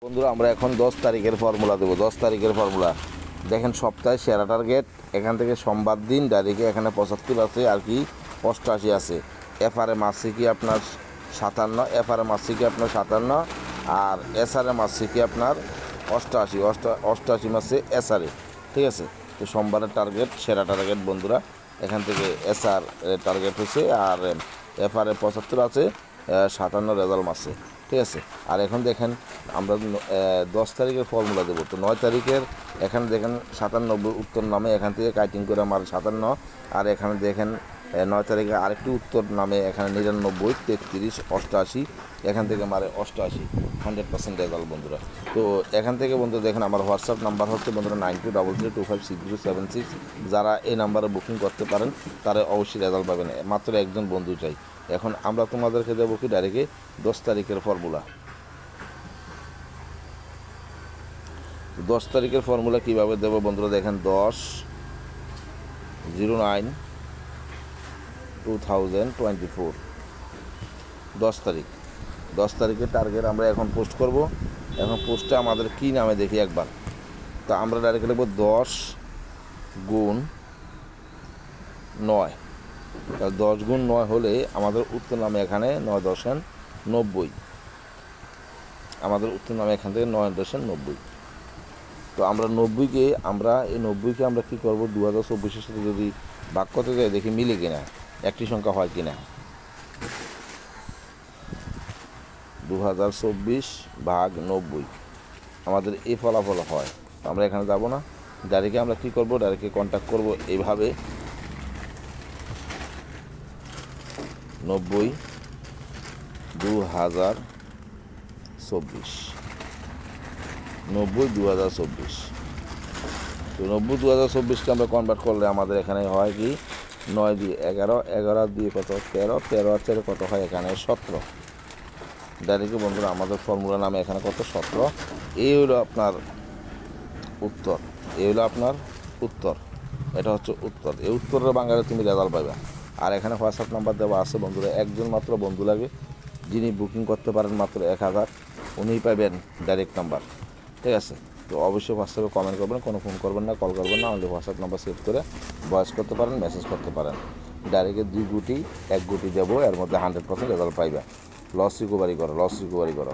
বন্ধুরা আমরা এখন 10 তারিখের ফর্মুলা দেবো। 10 তারিখের ফর্মুলা দেখেন, সপ্তাহে সেরা টার্গেট এখান থেকে সোমবার দিন ডাইরেক্টে এখানে 75 আছে, আর কি 88 আছে। এফআরএম আছে কি আপনার 57, এফআরএম আছে কি আপনার 57, আর এসআরএম আছে কি আপনার 88 মাসে এসআরএ। ঠিক আছে, তো সোমবারের টার্গেট সেরা টার্গেট বন্ধুরা, এখান থেকে এসআর টার্গেট হচ্ছে, আর এফআরএ 75 আছে, 57 রেজাল্ট মাসে। ঠিক আছে, আর এখন দেখেন আমরা 10 তারিখের ফর্মুলা দেবো। তো 9 তারিখের এখানে দেখেন 97 উত্তর নামে এখান থেকে কাটিং করে আমার 57, আর এখানে দেখেন 9 তারিখে আরেকটি উত্তর নামে এখানে 99, 33, 88, এখান থেকে মারে 88, 100% রেজাল্ট বন্ধুরা। তো এখান থেকে বন্ধুরা দেখেন আমার হোয়াটসঅ্যাপ নাম্বার হচ্ছে বন্ধুরা 9233256076। যারা এই নাম্বারে বুকিং করতে পারেন তারা অবশ্যই রেজাল্ট পাবেন। মাত্র একজন বন্ধু চাই। এখন আমরা তোমাদেরকে দেবো কি ডাইরেক্টে 10 তারিখের ফর্মুলা। 10 তারিখের ফর্মুলা কীভাবে দেবো বন্ধুরা দেখেন, 10/09/2024 10 তারিখ। 10 তারিখের টার্গেট আমরা এখন পোস্ট করব। এখন পোস্টে আমাদের কী নামে দেখি একবার। তা আমরা ডাইরেক্ট লিখব 10 গুণ 9। 10 গুণ 9 হলে আমাদের উত্তর নামে এখানে 9.90। আমাদের উত্তর নামে এখান থেকে 9.90। তো আমরা 90কে আমরা কী করবো, 2024-এর সাথে যদি ভাগ করতে যাই দেখি মিলে কিনা, একটি সংখ্যা হয় কিনা। 2024 ভাগ 90 আমাদের এই ফলাফল হয়। আমরা এখানে যাব না, ডাইরেক্টে আমরা কী করবো, ডাইরেক্টে কন্ট্যাক্ট করবো এইভাবে 90/2024 90/2024। তো 90/2024কে আমরা কনভার্ট করলে আমাদের এখানে হয় কি 9 দিয়ে 11, 11 দিয়ে কত 13, 13 আর 4 কত হয় এখানে 17। ডাইরেক্ট বন্ধুরা আমাদের ফর্মুলা নামে এখানে কত 17। এই হলো আপনার উত্তর, এটা হচ্ছে উত্তর। এই উত্তরের বাংলায় তুমি রেজাল্ট পাবে। আর এখানে হোয়াটসঅ্যাপ নাম্বার দেওয়া আছে বন্ধুরা, একজন মাত্র বন্ধু লাগে যিনি বুকিং করতে পারেন মাত্র 1000, উনিই পাবেন ডাইরেক্ট নাম্বার। ঠিক আছে, তো অবশ্যই হোয়াটসঅ্যাপে কমেন্ট করবেন, কোনো ফোন করবেন না, কল করবেন না, অনলি হোয়াটসঅ্যাপ নাম্বার সেভ করে ভয়েস করতে পারেন, মেসেজ করতে পারেন। ডাইরেক্টে 2 গুটি 1 গুটি দেবো, এর মধ্যে 100% রেজাল্ট পাইবে। লস রিকভারি করো।